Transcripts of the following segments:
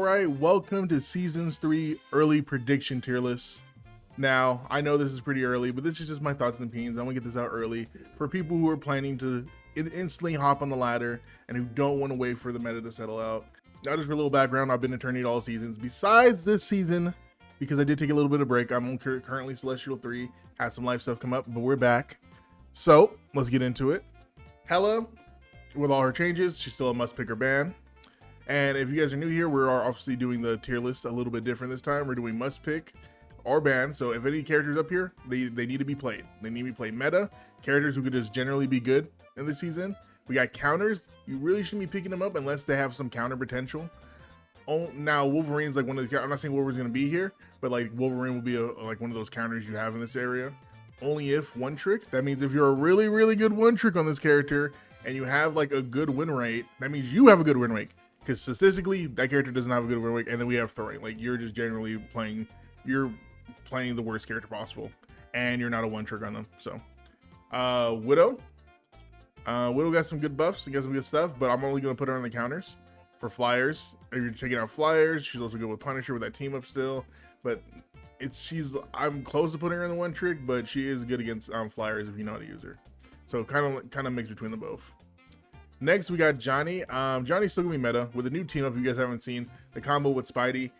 right, welcome to Seasons 3 early prediction tier list. Now, I know this is pretty early, but this is just my thoughts and opinions. I want to get this out early for people who are planning to instantly hop on the ladder and who don't want to wait for the meta to settle out. Now, just for a little background, I've been Eternity all seasons. Besides this season, because I did take a little bit of break, I'm currently Celestial 3, had some life stuff come up, but we're back. So, let's get into it. Hela, with all her changes, she's still a must-pick or ban. And if you guys are new here, we're obviously doing the tier list a little bit different this time. We're doing must pick or ban. So if any characters up here, they need to be played. They need to be played meta. Characters who could just generally be good in this season. We got counters. You really shouldn't be picking them up unless they have some counter potential. Oh, now Wolverine's like one of the, I'm not saying Wolverine's going to be here, but like Wolverine will be like one of those counters you have in this area. Only if one trick. That means if you're a really, really good one trick on this character and you have like a good win rate, that means you have a good win rate. Because statistically, that character doesn't have a good win rate, and then we have throwing. Like, you're just generally playing, you're playing the worst character possible, and you're not a one trick on them. So, Widow. Widow got some good buffs and got some good stuff, but I'm only going to put her on the counters for flyers. If you're checking out flyers, she's also good with Punisher with that team up still. But I'm close to putting her in the one trick, but she is good against flyers if you know how to use her. So kind of mix between the both. Next, we got Johnny. Johnny's still gonna be meta with a new team up. If you guys haven't seen the combo with Spidey,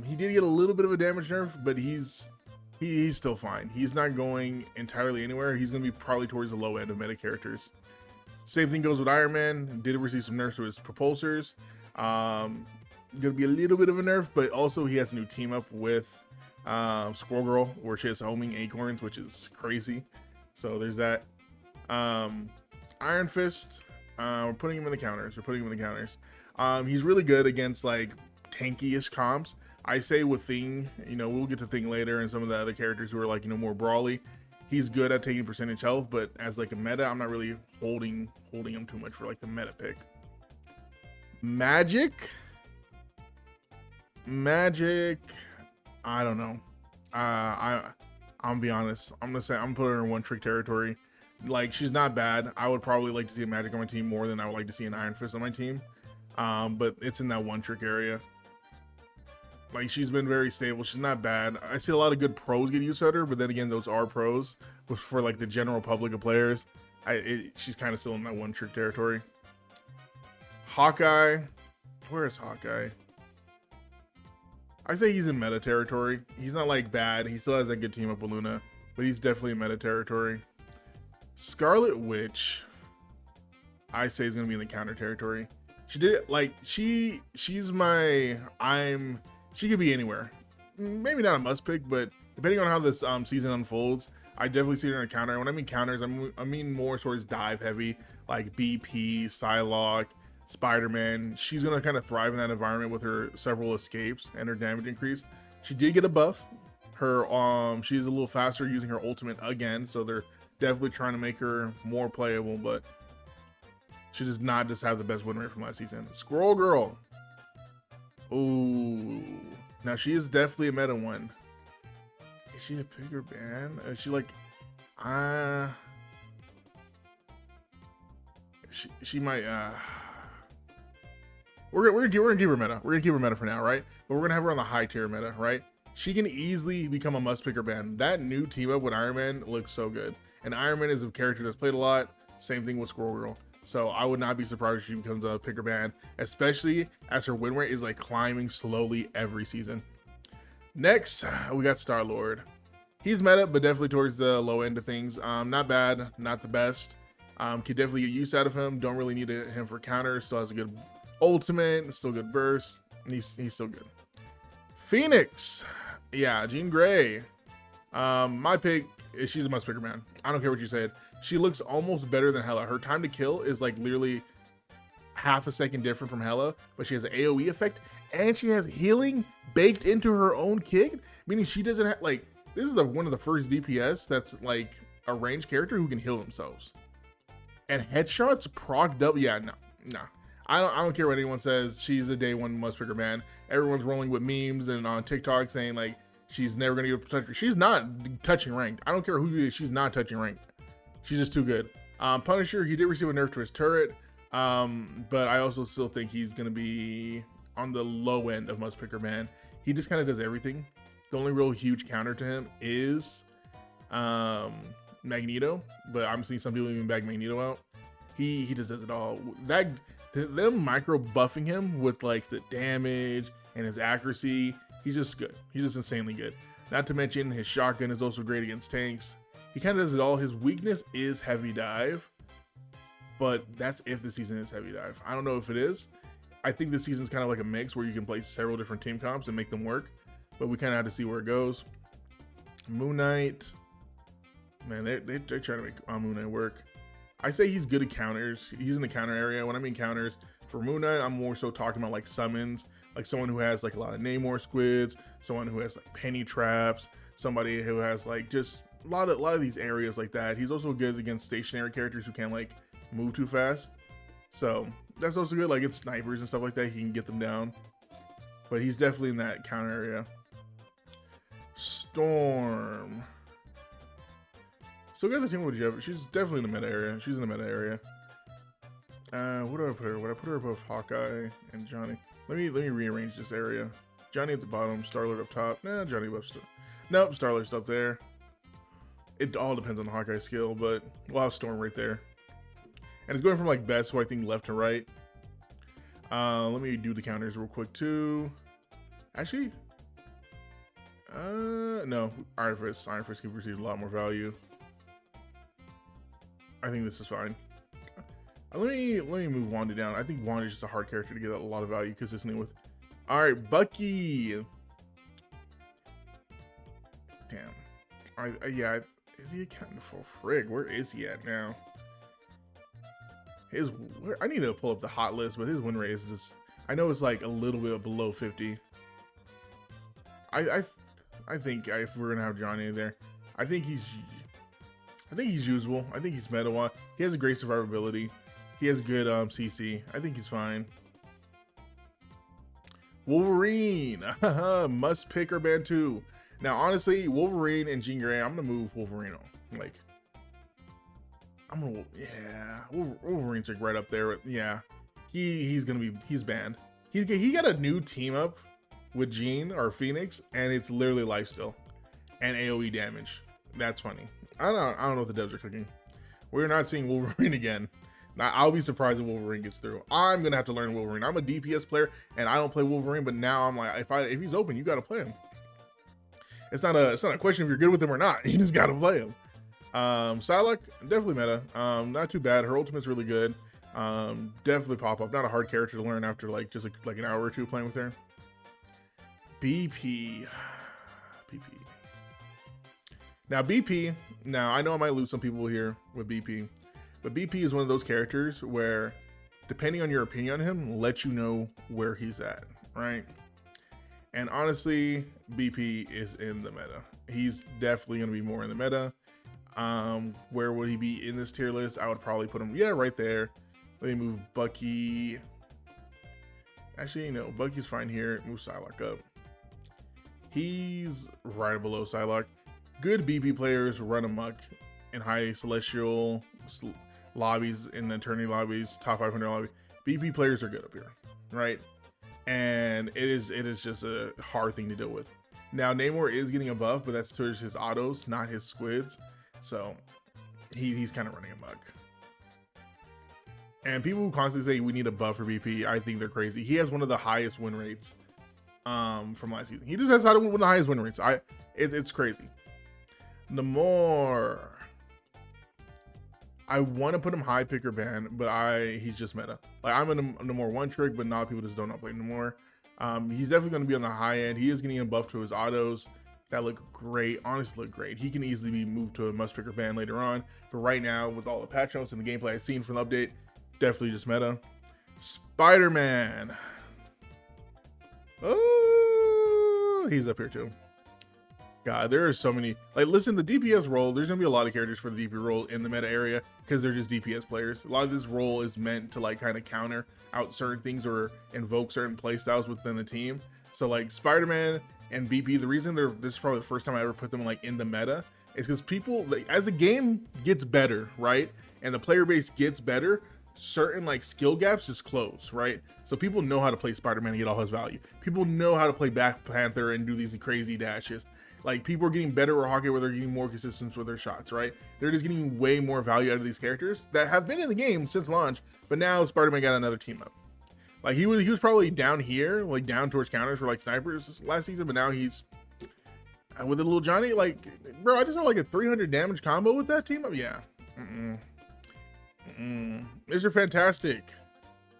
he did get a little bit of a damage nerf, but he's still fine. He's not going entirely anywhere. He's gonna be probably towards the low end of meta characters. Same thing goes with Iron Man. Did receive some nerfs to his propulsors. Gonna be a little bit of a nerf, but also he has a new team up with Squirrel Girl, where she has homing acorns, which is crazy. So there's that. Iron Fist. We're putting him in the counters. He's really good against like tanky-ish comps. I say with Thing, we'll get to Thing later and some of the other characters who are like, more brawly. He's good at taking percentage health, but as like a meta, I'm not really holding him too much for like the meta pick. Magic, I don't know. I'm gonna be honest. I'm gonna say I'm putting her in one trick territory. Like, she's not bad. I would probably like to see a Magic on my team more than I would like to see an Iron Fist on my team. But it's in that one trick area. Like, she's been very stable. She's not bad. I see a lot of good pros get used to her, but then again, those are pros. But for like the general public of players, she's kind of still in that one trick territory. Hawkeye. Where is Hawkeye? I say he's in meta territory. He's not like bad. He still has that good team up with Luna, but he's definitely in meta territory. Scarlet Witch, I say is gonna be in the counter territory. She did like she's my she could be anywhere. Maybe not a must pick, but depending on how this season unfolds, I definitely see her in a counter. And when I mean counters, I mean more towards dive heavy, like BP, Psylocke, Spider-Man. She's gonna kind of thrive in that environment with her several escapes and her damage increase. She did get a buff. Her she's a little faster using her ultimate again, so they're definitely trying to make her more playable, but she does not just have the best win rate from last season. Squirrel Girl. Ooh. Now she is definitely a meta one. Is she a pick or ban? Is she like she might we're gonna keep her meta. We're gonna keep her meta for now, right? But we're gonna have her on the high tier meta, right? She can easily become a must pick or ban. That new team up with Iron Man looks so good. And Iron Man is a character that's played a lot. Same thing with Squirrel Girl. So I would not be surprised if she becomes a pick or ban, especially as her win rate is like climbing slowly every season. Next, we got Star-Lord. He's meta, but definitely towards the low end of things. Not bad, not the best. Could definitely get use out of him. Don't really need him for counters. Still has a good ultimate, still good burst. He's still good. Phoenix. Yeah, Jean Grey. My pick is she's a must picker, man. I don't care what you said. She looks almost better than Hela. Her time to kill is like literally half a second different from Hela, but she has an AoE effect and she has healing baked into her own kick, meaning she doesn't have like, this is one of the first DPS that's like a ranged character who can heal themselves. And headshots procced up. Yeah, no. I don't care what anyone says. She's a day one must picker, man. Everyone's rolling with memes and on TikTok saying like she's never gonna get touch. She's not touching ranked. I don't care who you is. She's not touching ranked. She's just too good. Punisher, he did receive a nerf to his turret, but I also still think he's gonna be on the low end of Must Picker Man. He just kind of does everything. The only real huge counter to him is Magneto, but I'm seeing some people even back Magneto out. He just does it all. Them micro buffing him with like the damage and his accuracy, he's just good. He's just insanely good. Not to mention his shotgun is also great against tanks. He kind of does it all. His weakness is heavy dive, but that's if the season is heavy dive. I don't know if it is. I think this season's kind of like a mix where you can play several different team comps and make them work, but we kind of have to see where it goes. Moon Knight, man, they're trying to make Moon Knight work. I say he's good at counters. He's in the counter area. When I mean counters, for Moon Knight, I'm more so talking about like summons, like someone who has like a lot of Namor squids, someone who has like penny traps, somebody who has like just a lot of these areas like that. He's also good against stationary characters who can't like move too fast. So that's also good. Like it's snipers and stuff like that. He can get them down. But he's definitely in that counter area. Storm. Still got the team with Jeff. She's definitely in the meta area. She's in the meta area. What do I put her? Would I put her above Hawkeye and Johnny? Let me rearrange this area. Johnny at the bottom, Star-Lord up top. Nah, Johnny above nope, Star-Lord's up there. It all depends on the Hawkeye skill, but we'll have Storm right there. And it's going from like best, so I think left to right. Let me do the counters real quick too. Actually, no, Iron Fist can receive a lot more value. I think this is fine. Let me move Wanda down. I think Wanda is just a hard character to get a lot of value consistently with. All right, Bucky. Damn. Yeah. Is he accounting for frig? Where is he at now? I need to pull up the hot list, but his win rate is just. I know it's like a little bit below 50. I think if we're gonna have Johnny there, I think he's usable. I think he's meta. He has a great survivability. He has good CC. I think he's fine. Wolverine. Must pick or ban 2. Now, honestly, Wolverine and Jean Grey, I'm gonna move Wolverine on. Like, Wolverine's like right up there. Yeah, he's banned. He got a new team up with Jean or Phoenix, and it's literally lifesteal and AOE damage. That's funny. I don't know what the devs are cooking. We're not seeing Wolverine again. Now, I'll be surprised if Wolverine gets through. I'm gonna have to learn Wolverine. I'm a DPS player and I don't play Wolverine, but now I'm like, if he's open, you gotta play him. It's not a question if you're good with him or not. You just gotta play him. Psylocke, definitely meta. Not too bad. Her ultimate's really good. Definitely pop up. Not a hard character to learn after like just like an hour or two playing with her. BP. Now BP. Now I know I might lose some people here with BP, but BP is one of those characters where, depending on your opinion on him, let you know where he's at, right? And honestly, BP is in the meta. He's definitely going to be more in the meta. Where would he be in this tier list? I would probably put him, right there. Let me move Bucky. Actually, no, Bucky's fine here. Move Psylocke up. He's right below Psylocke. Good BP players run amok in high celestial lobbies, in eternity lobbies, top 500 lobby. BP players are good up here, right? And it is just a hard thing to deal with. Now Namor is getting a buff, but that's towards his autos, not his squids. So he's kind of running amok. And people who constantly say we need a buff for BP, I think they're crazy. He has one of the highest win rates from last season. He just has one of the highest win rates. It's crazy. Namor. I want to put him high picker ban, but he's just meta. Like I'm in a Namor one trick, but not people just don't play Namor. He's definitely going to be on the high end. He is getting a buff to his autos that look great. Honestly, look great. He can easily be moved to a must picker ban later on, but right now with all the patch notes and the gameplay I've seen from the update, definitely just meta. Spider-Man. Oh, he's up here too. God, there are so many. Like, listen, the DPS role, there's gonna be a lot of characters for the DP role in the meta area because they're just DPS players. A lot of this role is meant to like kind of counter out certain things or invoke certain playstyles within the team. So like Spider-Man and BP, the reason this is probably the first time I ever put them like in the meta is because people, like, as the game gets better, right, and the player base gets better, certain like skill gaps just close, right? So people know how to play Spider-Man and get all his value. People know how to play Black Panther and do these crazy dashes. Like, people are getting better with Hawkeye, where they're getting more consistent with their shots, right? They're just getting way more value out of these characters that have been in the game since launch, but now Spider-Man got another team up. Like, he was probably down here, like down towards counters for like snipers last season, but now he's with a little Johnny. Like, bro, I just saw like a 300 damage combo with that team up. Yeah. Mr. Fantastic.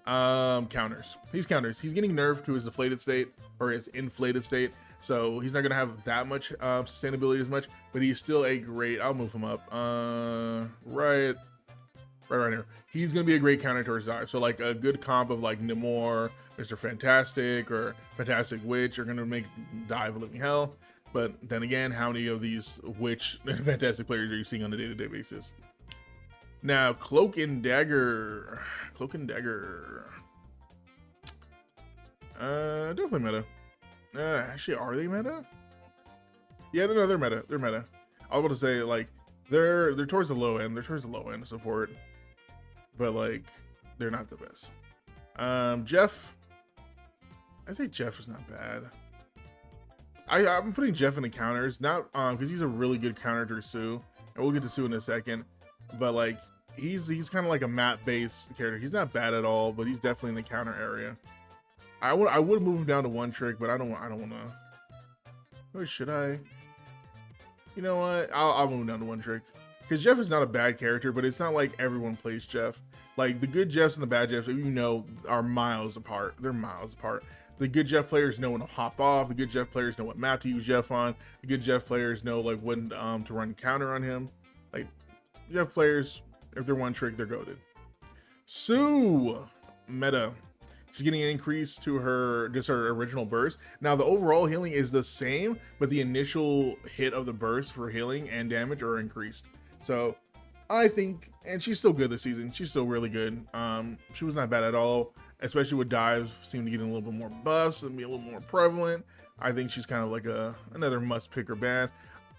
Counters. He's counters. He's getting nerfed to his deflated state, or his inflated state. So he's not going to have that much sustainability as much, but he's still a great, I'll move him up. Right here. He's going to be a great counter towards dive. So like a good comp of like Namor, Mr. Fantastic, or Fantastic Witch are going to make dive a living hell. But then again, how many of these Witch Fantastic players are you seeing on a day-to-day basis? Now, Cloak and Dagger. Definitely meta. Actually, are they meta? Yeah, no, they're meta. They're meta. I was about to say, like, they're towards the low end. They're towards the low end of support. But, like, they're not the best. Jeff. I say Jeff is not bad. I'm putting Jeff in the counters. Not because he's a really good counter to Sue. And we'll get to Sue in a second. But, like, he's kind of like a map-based character. He's not bad at all, but he's definitely in the counter area. I would move him down to one trick, but I don't want to. Or should I? You know what? I'll move him down to one trick. Because Jeff is not a bad character, but it's not like everyone plays Jeff. Like, the good Jeffs and the bad Jeffs, you know, are miles apart. They're miles apart. The good Jeff players know when to hop off. The good Jeff players know what map to use Jeff on. The good Jeff players know like when to run counter on him. Like, Jeff players, if they're one trick, they're goated. Sue meta. She's getting an increase to her original burst. Now the overall healing is the same, but the initial hit of the burst for healing and damage are increased. So I think, and she's still good this season. She's still really good. She was not bad at all, especially with dives seem to get a little bit more buffs and be a little more prevalent. I think she's kind of like another must pick or ban.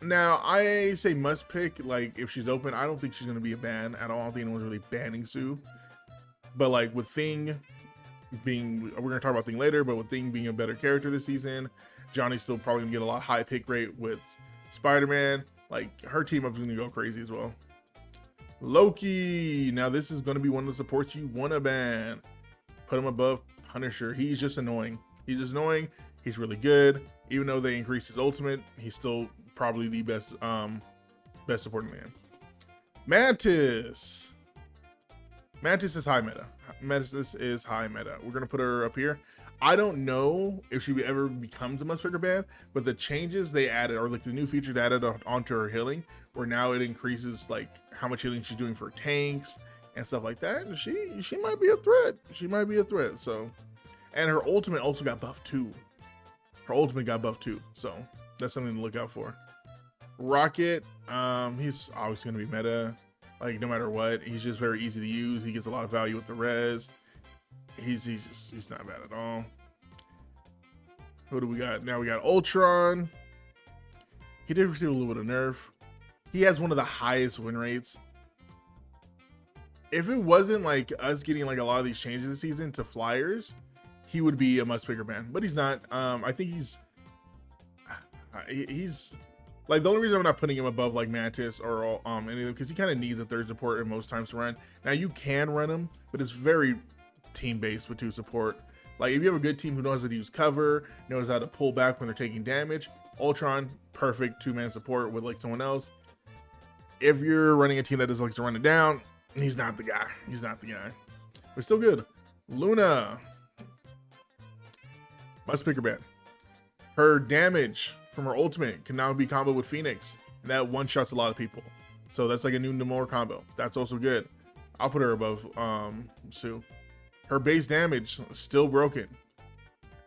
Now I say must pick, like if she's open, I don't think she's going to be a ban at all. I don't think anyone's really banning Sue. But like with Thing being, we're gonna talk about Thing later, but with Thing being a better character this season, Johnny's still probably gonna get a lot high pick rate with Spider-Man. Like, her team up is gonna go crazy as well. Loki, now this is gonna be one of the supports you wanna ban. Put him above Punisher. He's just annoying. He's just annoying. He's really good. Even though they increased his ultimate, he's still probably the best supporting man. Mantis. Mantis is high meta. Mantis is high meta. We're gonna put her up here. I don't know if she ever becomes a must picker ban, but the changes they added, or like the new feature they added onto her healing, where now it increases like how much healing she's doing for tanks and stuff like that. She might be a threat. She might be a threat. So, and her ultimate also got buffed too. Her ultimate got buffed too. So that's something to look out for. Rocket, he's obviously gonna be meta. Like, no matter what, he's just very easy to use. He gets a lot of value with the res. He's not bad at all. Who do we got? Now we got Ultron. He did receive a little bit of nerf. He has one of the highest win rates. If it wasn't like us getting like a lot of these changes this season to flyers, he would be a must picker ban, but he's not. I think he's like, the only reason I'm not putting him above like Mantis or anything, because he kind of needs a third support in most times to run. Now you can run him, but it's very team based with two support. Like, if you have a good team who knows how to use cover, knows how to pull back when they're taking damage, Ultron, perfect two-man support with like someone else. If you're running a team that just likes to run it down, he's not the guy. He's not the guy. But still good. Luna. Must pick her ban. Her damage from her ultimate can now be combo with Phoenix, and that one-shots a lot of people. So that's like a new Namor combo. That's also good. I'll put her above Sue. Her base damage still broken.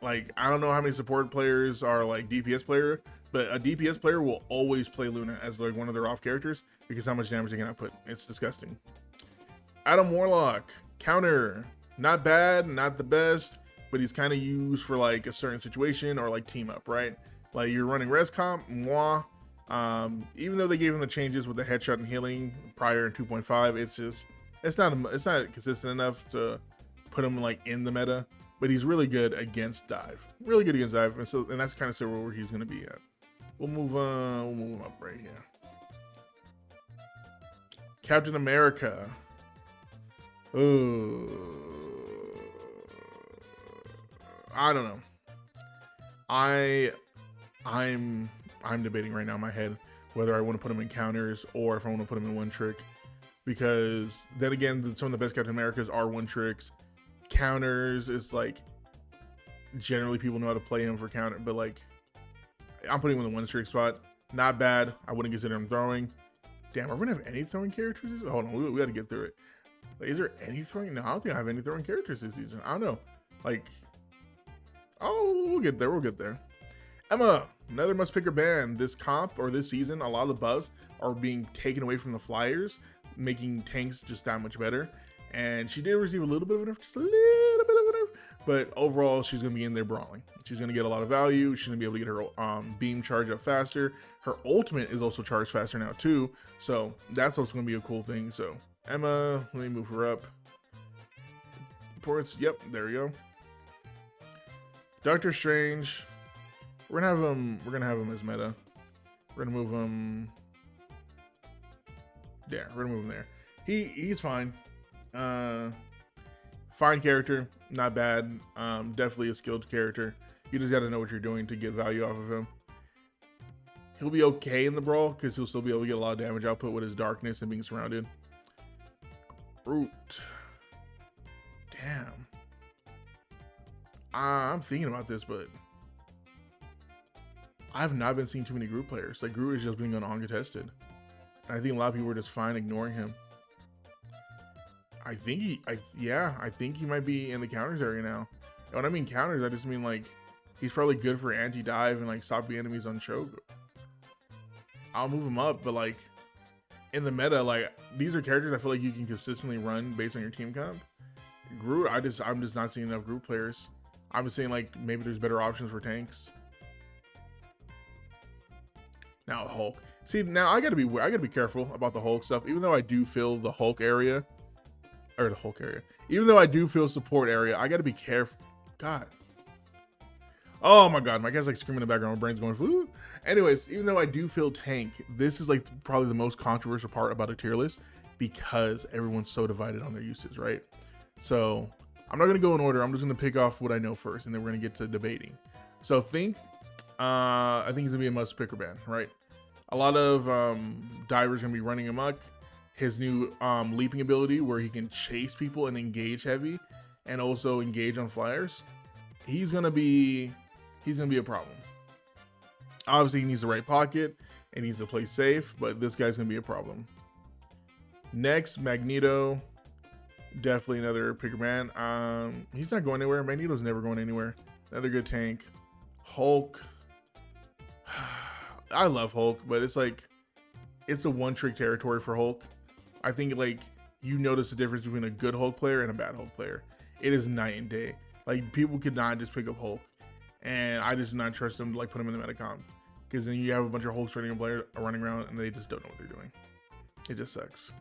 Like, I don't know how many support players are like DPS player, but a DPS player will always play Luna as like one of their off characters because how much damage they can output. It's disgusting. Adam Warlock, counter, not bad, not the best, but he's kind of used for like a certain situation or like team up, right? Like, you're running res comp, moi. Even though they gave him the changes with the headshot and healing prior in 2.5, it's it's not consistent enough to put him like in the meta, but he's really good against dive. Really good against dive, and that's kind of sort of where he's gonna be at. We'll move him up right here. Captain America. Oh, I don't know. I'm debating right now in my head whether I want to put him in counters or if I want to put him in one trick, because then again, some of the best Captain Americas are one tricks. Counters is like generally people know how to play him for counter, but like I'm putting him in the one trick spot. Not bad. I wouldn't consider him throwing. Damn, are we gonna have any throwing characters? Hold on, we got to get through it. Like, is there any throwing? No, I don't think I have any throwing characters this season. I don't know. Like, oh, we'll get there. We'll get there. Emma, another must pick her band. This comp or this season, a lot of the buffs are being taken away from the Flyers, making tanks just that much better. And she did receive a little bit of a nerf, just a little bit of a nerf. But overall, she's going to be in there brawling. She's going to get a lot of value. She's going to be able to get her beam charge up faster. Her ultimate is also charged faster now too. So that's also going to be a cool thing. So Emma, let me move her up. Ports, yep, there we go. Doctor Strange, we're gonna have him as meta. We're gonna move him. Yeah, we're gonna move him there. He's fine. Fine character, not bad. Definitely a skilled character. You just gotta know what you're doing to get value off of him. He'll be okay in the brawl because he'll still be able to get a lot of damage output with his darkness and being surrounded. Groot. Damn. I'm thinking about this, but I've not been seeing too many Groot players. Like, Groot is just being uncontested. And I think a lot of people are just fine ignoring him. I think he might be in the counters area now. And when I mean counters, I just mean like he's probably good for anti-dive and like stop the enemies on choke. I'll move him up, but like in the meta, like these are characters I feel like you can consistently run based on your team comp. Groot, I'm just not seeing enough Groot players. I'm just saying like maybe there's better options for tanks. Now Hulk. See, now I gotta be careful about the Hulk stuff. Even though I do feel the Hulk area, even though I do feel support area, I gotta be careful. God. Oh my God, my guy's like screaming in the background. My brain's going, woo. Anyways, even though I do feel tank, this is like probably the most controversial part about a tier list because everyone's so divided on their uses, right? So I'm not gonna go in order. I'm just gonna pick off what I know first, and then we're gonna get to debating. So I think he's gonna be a must picker ban, right? A lot of divers gonna be running amok. His new leaping ability, where he can chase people and engage heavy, and also engage on flyers. He's gonna be a problem. Obviously, he needs the right pocket and needs to play safe, but this guy's gonna be a problem. Next, Magneto. Definitely another picker man. He's not going anywhere. Magneto's never going anywhere. Another good tank. Hulk. I love Hulk, but it's like it's a one-trick territory for Hulk. I think like you notice the difference between a good Hulk player and a bad Hulk player. It is night and day. Like people could not just pick up Hulk, and I just do not trust them to like put him in the meta comp, because then you have a bunch of Hulks running around and they just don't know what they're doing. It just sucks.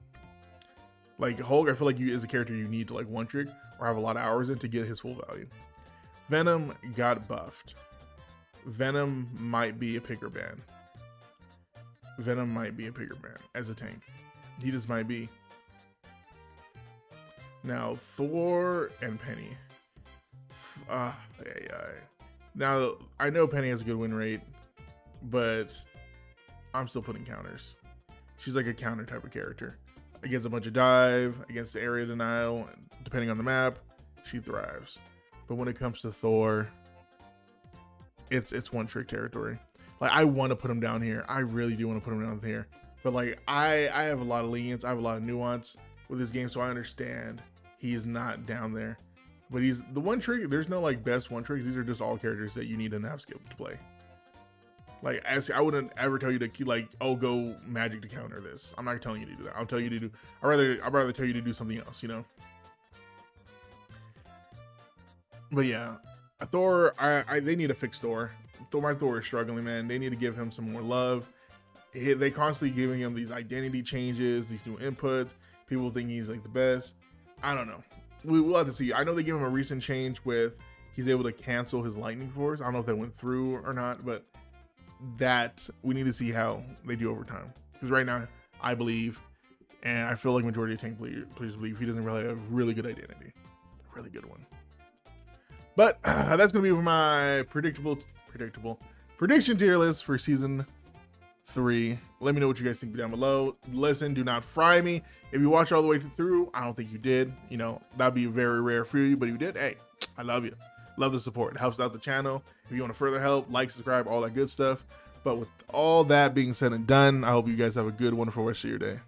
Like Hulk, I feel like is a character you need to like one trick or have a lot of hours in to get his full value. Venom got buffed. Venom might be a picker ban. Venom might be a picker ban as a tank. He just might be. Now Thor and Penny. Now I know Penny has a good win rate, but I'm still putting counters. She's like a counter type of character. Against a bunch of dive, against the area denial, depending on the map, she thrives. But when it comes to Thor, it's one trick territory. Like I want to put him down here. I really do want to put him down here. But like I have a lot of lenience. I have a lot of nuance with this game, so I understand he's not down there. But he's the one trick. There's no like best one tricks. These are just all characters that you need to have skill to play. Like I wouldn't ever tell you to like, oh, go magic to counter this. I'm not telling you to do that. I'll tell you to do. I'd rather tell you to do something else, you know. But yeah, Thor. They need to fix Thor. My Thor is struggling, man. They need to give him some more love. They constantly giving him these identity changes, these new inputs. People think he's like the best. I don't know. We'll have to see. I know they gave him a recent change with he's able to cancel his lightning force. I don't know if that went through or not, but that we need to see how they do over time. Because right now, I believe, and I feel like majority of tank players believe, he doesn't really have a really good identity. A really good one. But that's going to be for my prediction tier list for season 3. Let me know what you guys think down below. Listen, do not fry me. If you watch all the way through, I don't think you did. You know, that'd be very rare for you, but if you did, hey, I love you. Love the support. It helps out the channel. If you want to further help, like, subscribe, all that good stuff. But with all that being said and done, I hope you guys have a good, wonderful rest of your day.